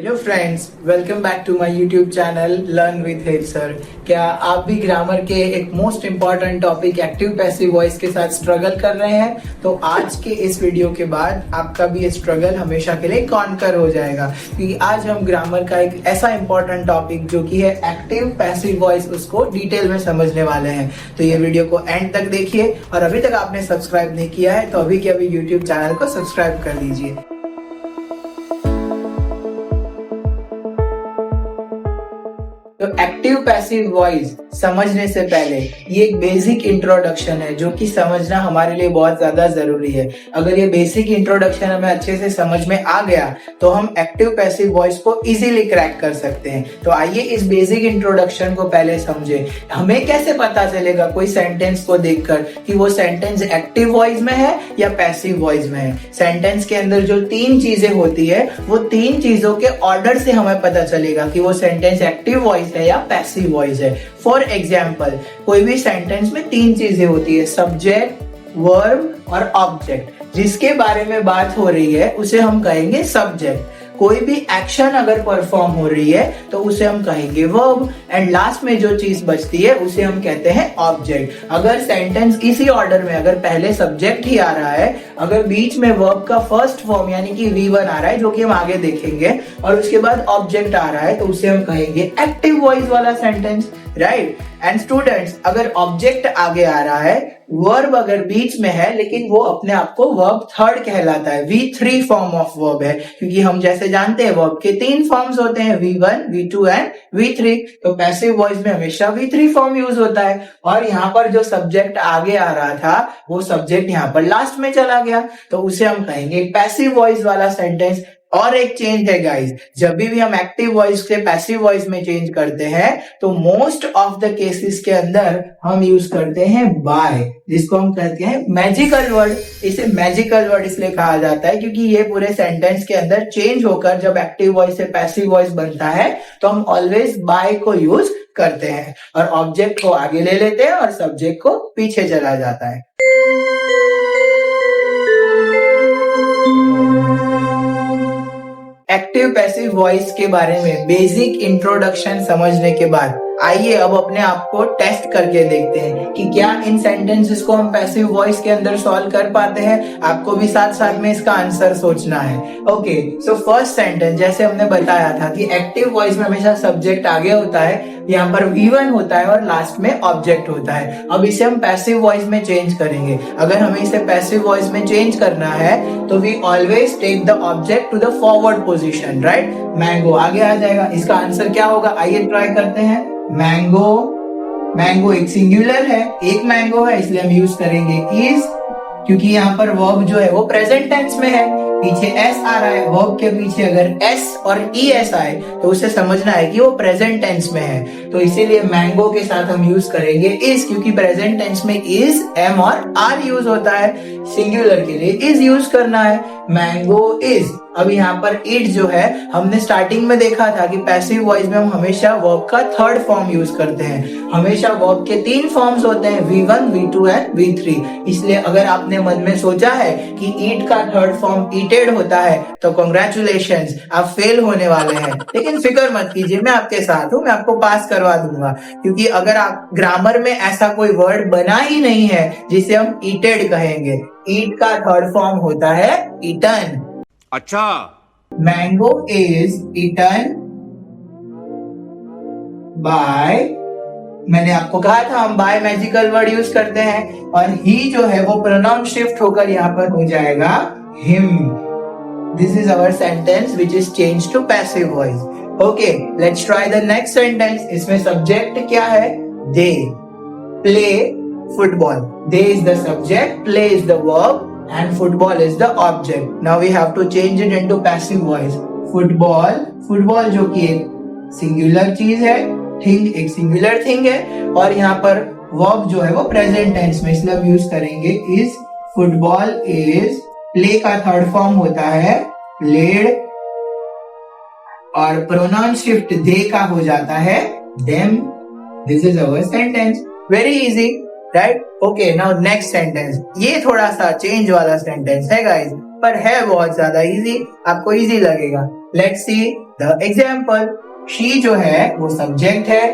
Hello friends, welcome back to my YouTube channel learn with head sir. क्या आप भी grammar के एक most important topic active passive voice के साथ स्ट्रगल कर रहे हैं? तो आज के इस वीडियो के बाद आपका भी ये स्ट्रगल हमेशा के लिए कॉन्कर हो जाएगा, क्योंकि आज हम ग्रामर का एक ऐसा इम्पॉर्टेंट टॉपिक जो कि है एक्टिव पैसिव वॉइस, उसको डिटेल में समझने वाले हैं। तो ये वीडियो को एंड तक देखिए, और अभी तक आपने सब्सक्राइब नहीं किया है तो अभी के अभी यूट्यूब चैनल को सब्सक्राइब कर लीजिए। तो एक्टिव पैसिव वॉइस समझने से पहले ये एक बेसिक इंट्रोडक्शन है जो कि समझना हमारे लिए बहुत ज्यादा जरूरी है। अगर ये बेसिक इंट्रोडक्शन हमें अच्छे से समझ में आ गया तो हम एक्टिव पैसिव वॉइस को इजीली क्रैक कर सकते हैं। तो आइए इस बेसिक इंट्रोडक्शन को पहले समझे। हमें कैसे पता चलेगा कोई सेंटेंस को देखकर कि वो सेंटेंस एक्टिव वॉइस में है या पैसिव वॉइस में है? सेंटेंस के अंदर जो तीन चीजें होती है वो तीन चीजों के ऑर्डर से हमें पता चलेगा कि वो सेंटेंस एक्टिव वॉइस है या पैसिव वॉइस है। फॉर एग्जाम्पल, कोई भी सेंटेंस में तीन चीजें होती है, सब्जेक्ट, वर्ब और ऑब्जेक्ट। जिसके बारे में बात हो रही है उसे हम कहेंगे सब्जेक्ट। कोई भी एक्शन अगर परफॉर्म हो रही है तो उसे हम कहेंगे वर्ब, एंड लास्ट में जो चीज बचती है उसे हम कहते हैं ऑब्जेक्ट। अगर सेंटेंस इसी ऑर्डर में, अगर पहले सब्जेक्ट ही आ रहा है, अगर बीच में वर्ब का फर्स्ट फॉर्म यानी कि V1 आ रहा है जो कि हम आगे देखेंगे, और उसके बाद ऑब्जेक्ट आ रहा है, तो उसे हम कहेंगे एक्टिव वॉइस वाला सेंटेंस, राइट? एंड स्टूडेंट्स, अगर ऑब्जेक्ट आगे आ रहा है, वर्ब अगर बीच में है, लेकिन वो अपने आप को वर्ब थर्ड कहलाता है, V3 फॉर्म ऑफ वर्ब है, क्योंकि हम जैसे जानते हैं वर्ब के तीन फॉर्म्स होते हैं, V1, V2 एंड V3। तो पैसिव वॉइस में हमेशा V3 फॉर्म यूज होता है, और यहाँ पर जो सब्जेक्ट आगे आ रहा था वो सब्जेक्ट यहाँ पर लास्ट में चला गया, तो उसे हम कहेंगे पैसिव वॉइस वाला सेंटेंस। और एक चेंज है गाइस, जब भी हम एक्टिव वॉइस से पैसिव वॉइस में चेंज करते हैं तो मोस्ट ऑफ द केसेस के अंदर हम यूज करते हैं बाय, जिसको हम कहते हैं मैजिकल वर्ड। इसे मैजिकल वर्ड इसलिए कहा जाता है क्योंकि ये पूरे सेंटेंस के अंदर चेंज होकर जब एक्टिव वॉइस से पैसिव वॉइस बनता है तो हम ऑलवेज बाय को यूज करते हैं, और ऑब्जेक्ट को आगे ले लेते हैं और सब्जेक्ट को पीछे चला जाता है। एक्टिव पैसिव वॉइस के बारे में बेसिक इंट्रोडक्शन समझने के बाद आइए अब अपने आप को टेस्ट करके देखते हैं कि क्या इन सेंटेंसेस को हम पैसिव वॉइस के अंदर सॉल्व कर पाते हैं। आपको भी साथ साथ में इसका आंसर सोचना है। ओके, सो फर्स्ट सेंटेंस, जैसे हमने बताया था कि एक्टिव वॉइस में हमेशा सब्जेक्ट आगे होता है, यहाँ पर V1 होता है और लास्ट में ऑब्जेक्ट होता है। अब इसे हम पैसिव वॉइस में चेंज करेंगे। अगर हमें इसे पैसिव वॉइस में चेंज करना है तो we always take the object to the forward position, right? Mango आगे आ जाएगा। इसका आंसर क्या होगा, आइए ट्राई करते हैं। मैंगो, मैंगो एक सिंगुलर है, एक मैंगो है, इसलिए हम यूज करेंगे इज, क्योंकि यहाँ पर वर्ब जो है वो प्रेजेंट टेंस में है, पीछे एस आ रहा है। वर्ब के पीछे अगर एस और एस आए तो उसे समझना है कि वो प्रेजेंट टेंस में है, तो इसीलिए मैंगो के साथ हम यूज करेंगे इज, क्योंकि प्रेजेंट टेंस में इज, एम और आर यूज होता है। सिंगुलर के लिए इज यूज करना है, मैंगो इज। अब यहाँ पर इट जो है, हमने स्टार्टिंग में देखा था कि पैसिव वॉइस में हम हमेशा वर्ब का थर्ड फॉर्म यूज करते हैं। हमेशा वर्ब के तीन फॉर्म्स होते हैं, V1, V2 एंड V3। इसलिए अगर आपने मन में सोचा है कि ईट का थर्ड फॉर्म ईटेड होता है तो कांग्रेचुलेशंस, आप फेल होने वाले हैं। लेकिन फिक्र मत कीजिए, मैं आपके साथ हूँ, मैं आपको पास करवा दूंगा, क्योंकि अगर आप ग्रामर में ऐसा कोई वर्ड बना ही नहीं है जिसे हम ईटेड कहेंगे। ईट का थर्ड फॉर्म होता है ईटन। अच्छा, मैंगो इज ईटन बाय, मैंने आपको कहा था हम बाय मैजिकल वर्ड यूज करते हैं, और ही जो है वो प्रोनाउन शिफ्ट होकर यहाँ पर हो जाएगा him. This is our sentence which is change to passive voice. Okay, let's try the next sentence. इसमें सब्जेक्ट क्या है, they play football. They is the subject, play is the verb and football is the object. Now we have to change it into passive voice. Football, football जो कि एक singular चीज है, thing एक singular thing है, और यहाँ पर वर्ब जो है वो प्रेजेंट टेंस में, इसलिए हम यूज करेंगे इज। फुटबॉल इज, प्ले का थर्ड फॉर्म होता है प्लेड, और प्रोनाउन शिफ्ट दे का हो जाता है them. This is our sentence, very easy, right? Okay, now next sentence. ये थोड़ा सा चेंज वाला सेंटेंस है गाइस, पर है बहुत ज्यादा इजी, आपको इजी लगेगा। Let's see the example, she जो है वो सब्जेक्ट है,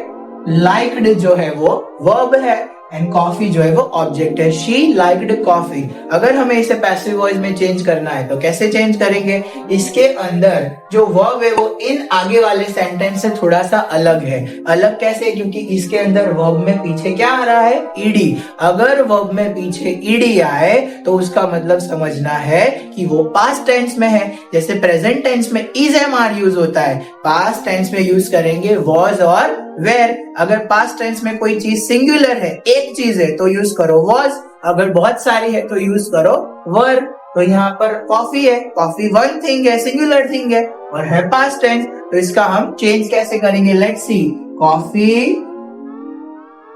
लाइक्ड जो है वो वर्ब है, एंड कॉफी जो है वो ऑब्जेक्ट है। She liked coffee. अगर हमें इसे पैसिव वॉइस में चेंज करना है तो कैसे चेंज करेंगे? इसके अंदर जो वर्ब है वो इन आगे वाले सेंटेंस से थोड़ा सा अलग है। अलग कैसे? क्योंकि इसके अंदर वर्ब में पीछे क्या आ रहा है? ईडी। अगर वर्ब में पीछे ईडी आए तो उसका मतलब समझना है कि वो पास्ट टेंस में है। जैसे प्रेजेंट टेंस में इज एम आर यूज होता है, पास्ट टेंस में यूज करेंगे वॉज और वेर। अगर पास्ट टेंस में कोई चीज सिंगुलर है, एक चीज है, तो यूज करो वॉज। अगर बहुत सारी है तो यूज करो वर। तो यहाँ पर कॉफी है, कॉफी वन थिंग है, सिंगुलर थिंग है और है पास्ट टेंस, तो इसका हम चेंज कैसे करेंगे? Let's see. Coffee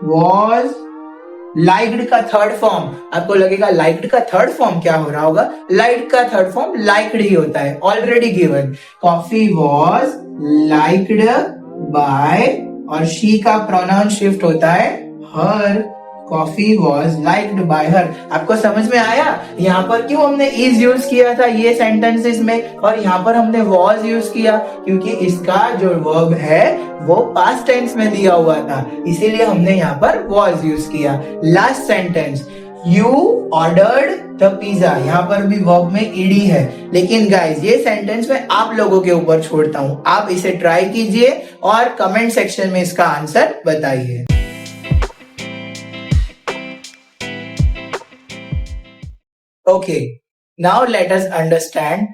was liked का थर्ड फॉर्म। आपको लगेगा लाइक्ड का थर्ड फॉर्म क्या हो रहा होगा? लाइक्ड का थर्ड फॉर्म लाइक्ड ही होता है, already given. Coffee was liked by, और शी का प्रोनाउन शिफ्ट होता है her. Coffee was liked by her. आपको समझ में आया यहाँ पर क्यों हमने इज यूज किया था ये सेंटेंसेस में, और यहाँ पर हमने वॉज यूज किया? क्योंकि इसका जो वर्ब है वो पास्ट टेंस में दिया हुआ था, इसीलिए हमने यहाँ पर वॉज यूज किया। Last sentence, you ordered the pizza. यहाँ पर भी वर्ब में ईडी है, लेकिन गाइस ये सेंटेंस मैं आप लोगों के ऊपर छोड़ता हूँ। आप इसे ट्राई कीजिए और कमेंट सेक्शन में इसका आंसर बताइए। Okay, now let us understand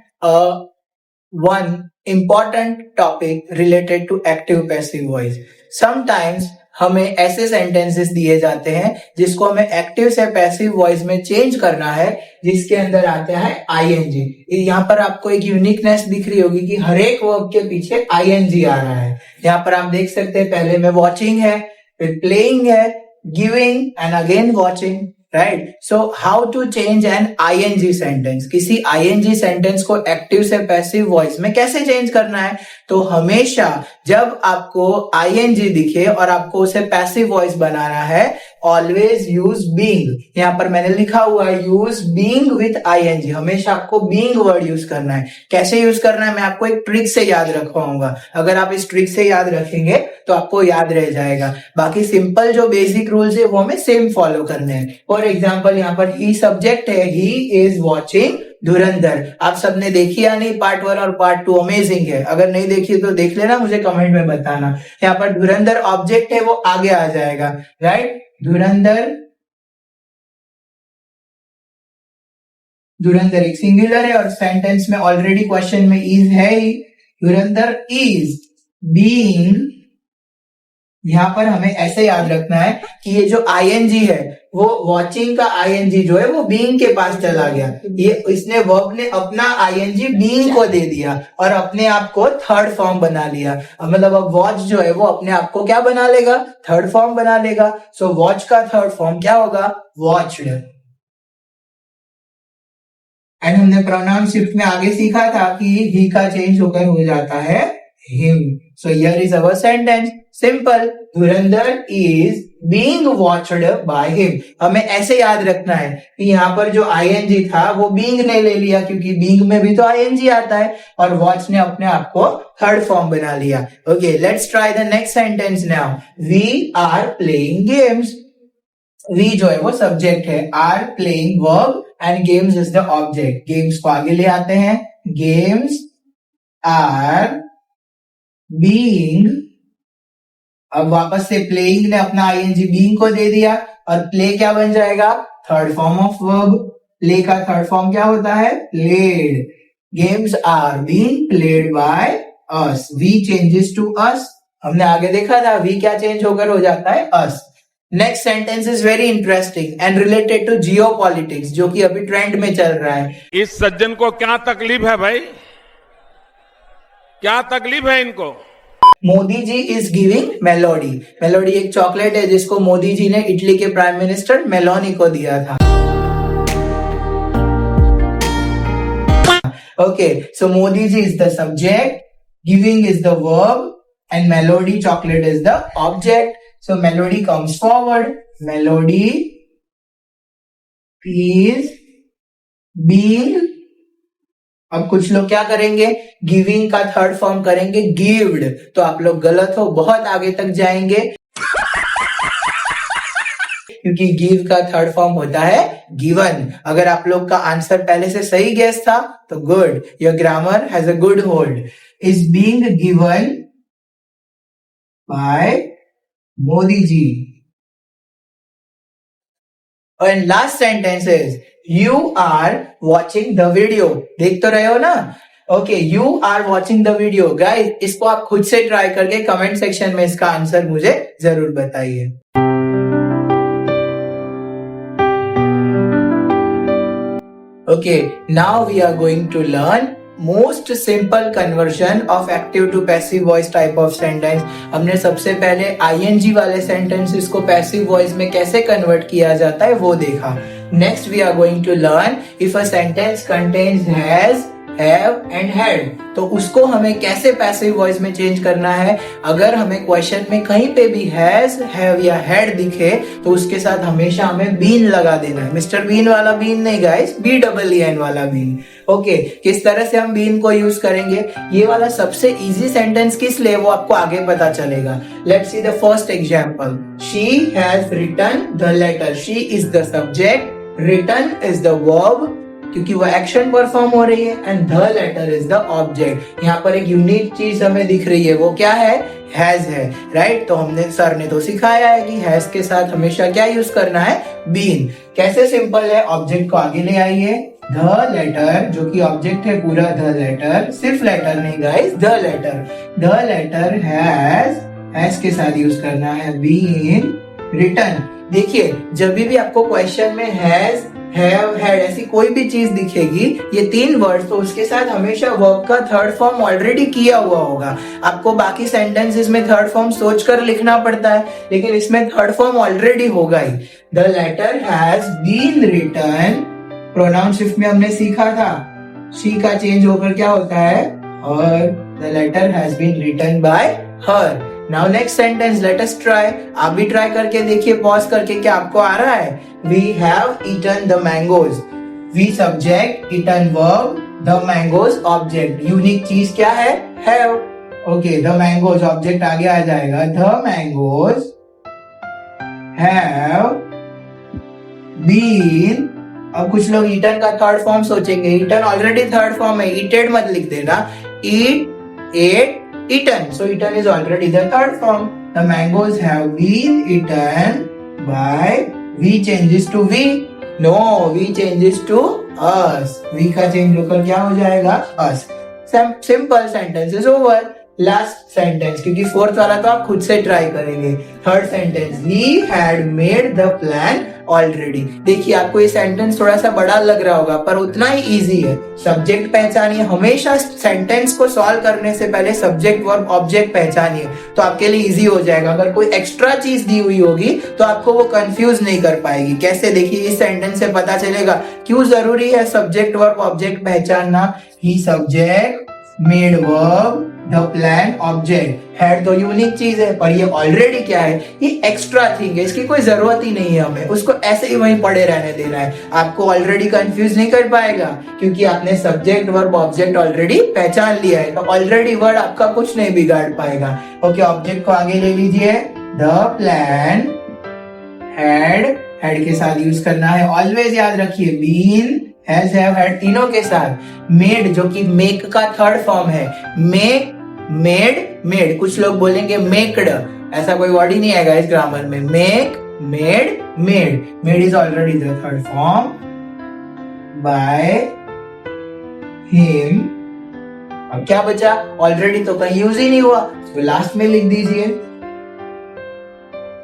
one important topic related to active passive voice. Sometimes हमें ऐसे सेंटेंसेस दिए जाते हैं जिसको हमें एक्टिव से पैसिव वॉइस में चेंज करना है, जिसके अंदर आता है आईएनजी। यहाँ पर आपको एक यूनिकनेस दिख रही होगी कि हर एक वर्ब के पीछे आईएनजी आ रहा है। यहाँ पर आप देख सकते हैं, पहले में वॉचिंग है, फिर प्लेइंग है, giving and again watching, right? So how to change an ING sentence? किसी आईएनजी सेंटेंस को एक्टिव से पैसिव वॉइस में कैसे चेंज करना है? तो हमेशा जब आपको आईएनजी दिखे और आपको उसे पैसिव वॉइस बनाना है, ऑलवेज यूज बीइंग। यहाँ पर मैंने लिखा हुआ है यूज बीइंग विथ आईएनजी। हमेशा आपको बीइंग वर्ड यूज करना है। कैसे यूज करना है मैं आपको एक ट्रिक से याद रखवाऊंगा। अगर आप इस ट्रिक से याद रखेंगे तो आपको याद रह जाएगा। बाकी सिंपल जो बेसिक रूल्स है वो हमें सेम फॉलो करने हैं। फॉर एग्जाम्पल यहाँ पर ही सब्जेक्ट है, ही इज वॉचिंग धुरंधर। आप सबने देखी या नहीं पार्ट 1 और पार्ट 2? अमेजिंग है। अगर नहीं देखी तो देख लेना, मुझे कमेंट में बताना। यहाँ पर धुरंधर ऑब्जेक्ट है, वो आगे आ जाएगा, राइट? धुरंधर, धुरंधर एक सिंगुलर है और सेंटेंस में ऑलरेडी क्वेश्चन में इज है ही। धुरंधर इज बीइंग। यहाँ पर हमें ऐसे याद रखना है कि ये जो आईएनजी है वो वॉचिंग का आईएनजी जो है वो बीइंग के पास चला गया। ये इसने वर्ब ने अपना आईएनजी बीइंग को दे दिया और अपने आप को थर्ड फॉर्म बना लिया। मतलब अब वॉच जो है वो अपने आप को क्या बना लेगा? थर्ड फॉर्म बना लेगा। सो वॉच का थर्ड फॉर्म क्या होगा? वॉच्ड। एंड हमने प्रोनाउन शिफ्ट में आगे सीखा था कि ही का चेंज होकर हो जाता है him. So here is our sentence. Simple. Dhurandhar is being watched by him. हमें ऐसे याद रखना है कि यहाँ पर जो ing था वो being ने ले लिया, क्योंकि being में भी तो ing आता है, और watch ने अपने आप को थर्ड फॉर्म बना लिया। Okay, let's try the next sentence now. We are playing games. We जो है वो सब्जेक्ट है, are playing verb and games is the object. Games को आगे ले आते हैं। Games are being, अब वापस से प्लेइंग ने अपना आईएनजी बीइंग को दे दिया और प्ले क्या बन जाएगा? Third form of verb. Play का थर्ड फॉर्म क्या होता है? Played. Games are being played by us. We changes to us. हमने आगे देखा था वी क्या चेंज होकर हो जाता है? Us. Next sentence is very interesting and related to geopolitics, जो कि अभी ट्रेंड में चल रहा है। इस सज्जन को क्या तकलीफ है भाई? क्या तकलीफ है इनको? Modi ji is giving melody. Melody एक चॉकलेट है जिसको मोदी जी ने इटली के प्राइम मिनिस्टर मेलोनी को दिया था। Okay, so Modi ji is the subject, giving is the verb and Melody chocolate is the object. So Melody comes forward. Melody is being अब कुछ लोग क्या करेंगे, गिविंग का थर्ड फॉर्म करेंगे गिव्ड, तो आप लोग गलत हो, बहुत आगे तक जाएंगे क्योंकि गिव का थर्ड फॉर्म होता है गिवन। अगर आप लोग का आंसर पहले से सही गेस था तो good, your grammar has a good hold. Is being given by Modi ji. And last sentence is you are watching the video. देख तो रहे हो ना? Okay, you are watching the video. Guys, इसको आप खुद से ट्राई करके कमेंट सेक्शन में इसका आंसर मुझे जरूर बताइए। Okay, now we are going to learn most simple conversion of active to passive voice type of sentence। हमने सबसे पहले ing वाले sentences को passive voice में कैसे convert किया जाता है वो देखा। Next we are going to learn if a sentence contains has, have and had, तो उसको हमें कैसे पैसिव वॉइस में चेंज करना है। अगर हमें क्वेश्चन में कहीं पे भी हैज, हैव या हैड दिखे तो उसके साथ हमेशा हमें बीन लगा देना है। मिस्टर बीन वाला बीन नहीं गाइस, BEEN वाला बीन। ओके, किस तरह से हम बीन को यूज करेंगे, ये वाला सबसे इजी सेंटेंस किस लिए वो आपको आगे पता चलेगा। Let's see the first example. She has written the letter. She is the subject, written is the verb क्योंकि वो एक्शन परफॉर्म हो रही है, and the letter is the object. यहाँ पर एक यूनिक चीज हमें दिख रही है, वो क्या है, हैज है, राइट। तो हमने सर ने तो सिखाया है कि हैज के साथ हमेशा क्या यूज करना है, बीन। कैसे सिंपल है, ऑब्जेक्ट को आगे ले आइए, द लेटर जो कि ऑब्जेक्ट है पूरा, द लेटर, सिर्फ लेटर नहीं गाइस, द लेटर हैज के साथ यूज करना है बीन रिटन। देखिए, जब भी आपको क्वेश्चन में हैज, हैव, हैड ऐसी कोई भी चीज दिखेगी, ये तीन वर्ड, तो उसके साथ हमेशा वर्ब का थर्ड फॉर्म ऑलरेडी किया हुआ होगा। आपको बाकी सेंटेंसेस में थर्ड फॉर्म सोचकर लिखना पड़ता है, लेकिन इसमें थर्ड फॉर्म ऑलरेडी होगा ही। The letter has been written, pronoun shift में हमने सीखा था, शी का चेंज होकर क्या होता है, और the letter has been written by her. Now next sentence, let us try. आप भी ट्राई करके देखिए, पॉज करके, क्या आपको आ रहा है। We have eaten the mangoes. We subject, eaten verb, the mangoes object. Unique चीज क्या है, have. Okay, the mangoes object आगे आ जाएगा, the mangoes have been। अब कुछ लोग eaten का थर्ड फॉर्म सोचेंगे, eaten ऑलरेडी थर्ड फॉर्म है, eated मत लिख देना, eat, ate, eaten. So eaten is already the third form. The mangoes have been eaten by, we changes to we, no, we changes to us, we का change होकर क्या हो जाएगा, us। Simple sentence is over. Last sentence, क्योंकि fourth वाला तो आप खुद से ट्राई करेंगे। Third sentence, he had made the plan already। देखिए, आपको ये सेंटेंस थोड़ा सा बड़ा लग रहा होगा, पर उतना ही इजी है। सब्जेक्ट पहचानिए, हमेशा सेंटेंस को सॉल्व करने से पहले सब्जेक्ट वर्ब ऑब्जेक्ट पहचानिए, तो आपके लिए इजी हो जाएगा। अगर कोई एक्स्ट्रा चीज दी हुई होगी तो आपको वो कंफ्यूज नहीं कर पाएगी। कैसे, देखिए, इस सेंटेंस से पता चलेगा क्यों जरूरी है सब्जेक्ट वर्ब ऑब्जेक्ट पहचानना। He subject, made verb, the plan object. Had तो यूनिक चीज है, पर ये ऑलरेडी क्या है, ये एक्स्ट्रा थिंग है, इसकी कोई जरूरत ही नहीं है हमें, उसको ऐसे ही वहीं पड़े रहने देना है। आपको ऑलरेडी कंफ्यूज नहीं कर पाएगा क्योंकि आपने सब्जेक्ट वर्ब ऑब्जेक्ट ऑलरेडी पहचान लिया है। तो ऑलरेडी वर्ड आपका कुछ नहीं बिगाड़ पाएगा। ओके, ऑब्जेक्ट को आगे ले लीजिए, द प्लान हैड के साथ यूज करना है, ऑलवेज याद रखिए, बीन, हैज, हैव, हैड तीनों के साथ। मेड जो कि मेक का थर्ड फॉर्म है, मेक, मेड। कुछ लोग बोलेंगे मेक्ड, ऐसा कोई वर्ड ही नहीं आएगा इस ग्रामर में। Make, made is already the third form by him. अब क्या बचा, ऑलरेडी तो कहीं यूज ही नहीं हुआ, तो लास्ट में लिख दीजिए।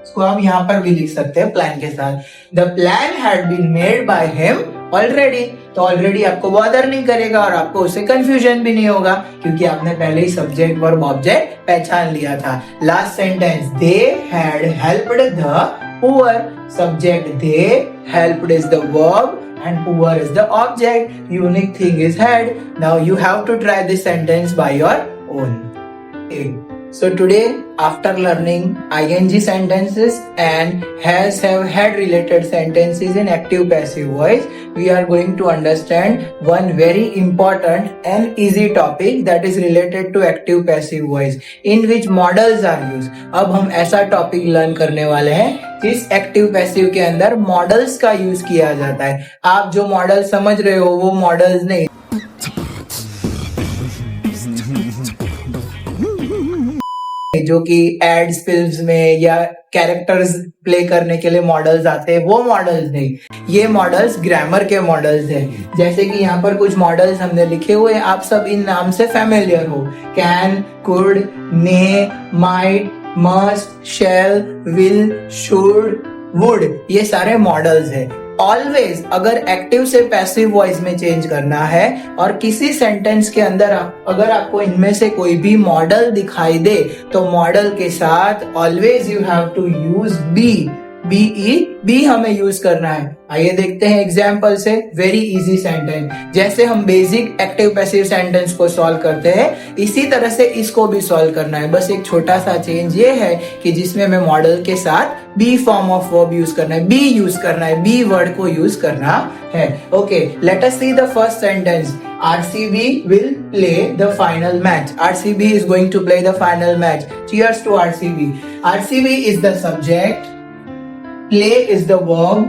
इसको आप यहाँ पर भी लिख सकते हैं प्लान के साथ। The plan had been made by him already, तो ऑलरेडी आपको बॉदर नहीं करेगा और आपको उससे कंफ्यूजन भी नहीं होगा क्योंकि आपने पहले ही सब्जेक्ट वर्ब ऑब्जेक्ट पहचान लिया था। Last sentence, they had helped the poor. Subject they, helped is the verb and poor is the object. Unique thing is had. Now you have to try this sentence by your own. So today, after learning ing sentences and have had related sentences in active passive voice, we are going to understand one very important and easy topic that is related to active passive voice, in which models are used. अब हम ऐसा topic learn करने वाले हैं जिस active passive के अंदर models का यूज किया जाता है. आप जो मॉडल समझ रहे हो वो मॉडल्स नहीं, जो कि एड्स फिल्म्स में या कैरेक्टर्स प्ले करने के लिए मॉडल्स आते हैं, वो मॉडल्स नहीं. ये मॉडल्स ग्रामर के मॉडल्स हैं. जैसे कि यहाँ पर कुछ मॉडल्स हमने लिखे हुए हैं, आप सब इन नाम से फैमिलियर हो. Can, could, may, might, must, shall, will, should, would, ये सारे मॉडल्स हैं. ऑलवेज अगर एक्टिव से पैसिव वॉइस में चेंज करना है और किसी सेंटेंस के अंदर अगर आपको इनमें से कोई भी मॉडल दिखाई दे तो मॉडल के साथ always you have to use be हमें यूज करना है. आइए देखते हैं एग्जाम्पल से. Very easy sentence. जैसे हम बेसिक एक्टिव पैसिव सेंटेंस को सॉल्व करते हैं, इसी तरह से इसको भी सॉल्व करना है. बस एक छोटा सा चेंज ये है कि जिसमें हमें मॉडल के साथ be form of verb use करना है, बी यूज करना है, बी वर्ड को यूज करना है. Okay, let us C the first sentence. RCB will play the final match. RCB is going to play the final match. Cheers to RCB. RCB is the subject, play is the verb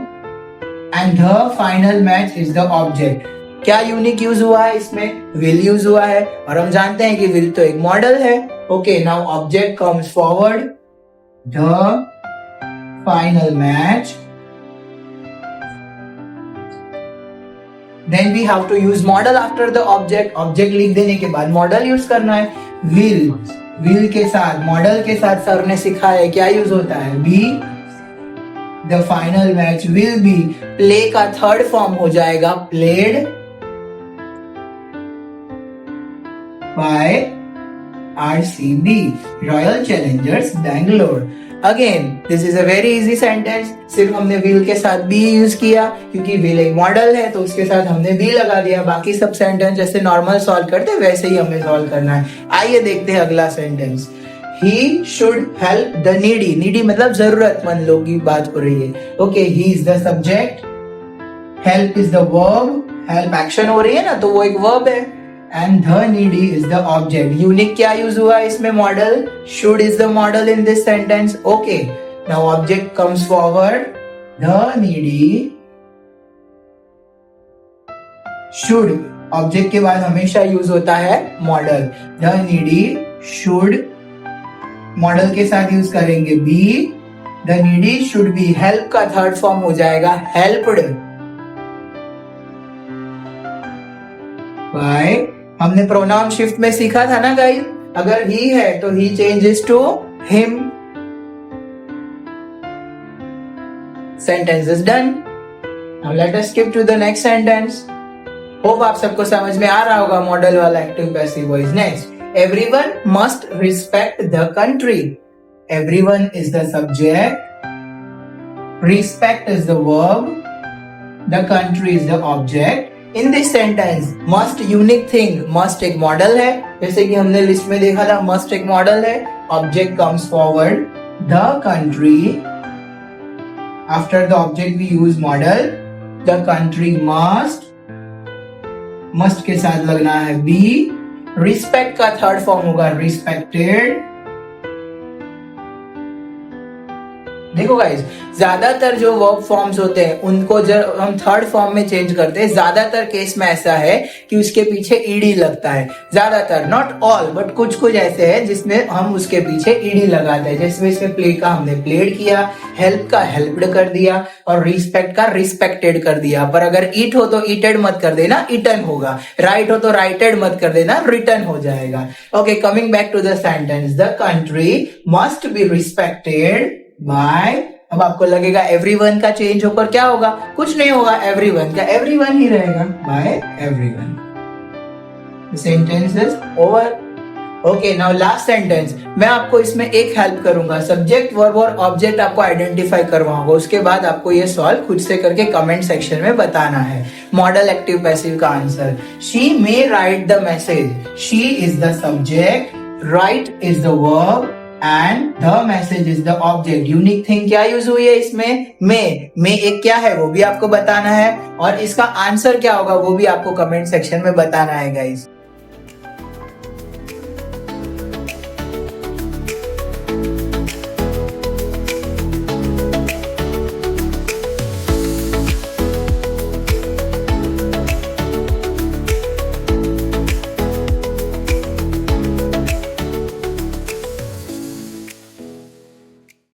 and the final match is the object. क्या unique use हुआ है इसमें? will use हुआ है और हम जानते हैं कि will तो एक मॉडल है. Okay, now object comes forward, the final match. Then we have to use model after the object. Object लिख देने के बाद मॉडल यूज करना है. will के साथ, मॉडल के साथ सर ने सिखाया है क्या यूज होता है? be. The final match will be. play का थर्ड फॉर्म हो जाएगा played by RCB, Royal Challengers Bangalore. Again, this is a very easy sentence. सिर्फ हमने will के साथ be यूज किया क्योंकि will एक मॉडल है तो उसके साथ हमने be लगा दिया. बाकी सब सेंटेंस जैसे नॉर्मल सॉल्व करते वैसे ही हमें सॉल्व करना है. आइए देखते हैं अगला sentence. He should help the needy. Needy मतलब जरूरतमंद लोगों की बात हो रही है. Okay, he is the subject, help is the verb, help action हो रही है ना तो वो एक verb है, and the needy is the object. Unique क्या यूज हुआ है इसमें? Model. Should is the model in this sentence. Okay, now object comes forward, the needy should. Object के बाद हमेशा यूज होता है modal. The needy should, modal के साथ यूज करेंगे be. The needy should be. Help का थर्ड फॉर्म हो जाएगा हेल्प्ड बाय. हमने प्रोनाउन शिफ्ट में सीखा था ना गाइस, अगर ही है तो he changes to him. Sentence is done. Now let us skip to the next sentence. Hope आप सबको समझ में आ रहा होगा मॉडल वाला active passive voice. Next, everyone must respect the country. Everyone is the subject, respect is the verb, the country is the object. In this sentence, must unique thing. must एक model है, जैसे कि हमने list में देखा था must एक model है. Object comes forward, the country. After the object we use model. The country must. must के साथ लगना है be. रिस्पेक्ट का थर्ड फॉर्म होगा रिस्पेक्टेड. देखो गाइस, ज्यादातर जो वर्ब फॉर्म्स होते हैं उनको जब हम थर्ड फॉर्म में चेंज करते हैं, ज्यादातर केस में ऐसा है कि उसके पीछे ईडी लगता है. ज्यादातर, नॉट ऑल, बट कुछ कुछ ऐसे हैं जिसमें हम उसके पीछे ईडी लगाते हैं. जैसे इसमें प्ले का हमने प्लेड किया, हेल्प का हेल्प्ड कर दिया और रिस्पेक्ट का रिस्पेक्टेड कर दिया. पर अगर ईट हो तो ईटेड मत कर देना, ईटन होगा. राइट हो तो राइटेड मत कर देना, रिटन हो जाएगा. Okay, coming back to the sentence. The country must be respected by. अब आपको लगेगा एवरीवन का चेंज होकर क्या होगा? कुछ नहीं होगा. एवरीवन का एवरीवन ही रहेगा. By everyone. Sentence is over. Okay, now last sentence. मैं आपको इसमें एक हेल्प करूंगा. सब्जेक्ट, वर्ब और ऑब्जेक्ट आपको आइडेंटिफाई करवाऊंगा. उसके बाद आपको ये सॉल्व खुद से करके कमेंट सेक्शन में बताना है. मॉडल एक्टिव पैसिव का answer. She may right the message. She is the subject, right is the verb and the message is the object. Unique thing क्या यूज हुई है इसमें? में एक क्या है वो भी आपको बताना है, और इसका आंसर क्या होगा वो भी आपको कमेंट सेक्शन में बताना है गाइस।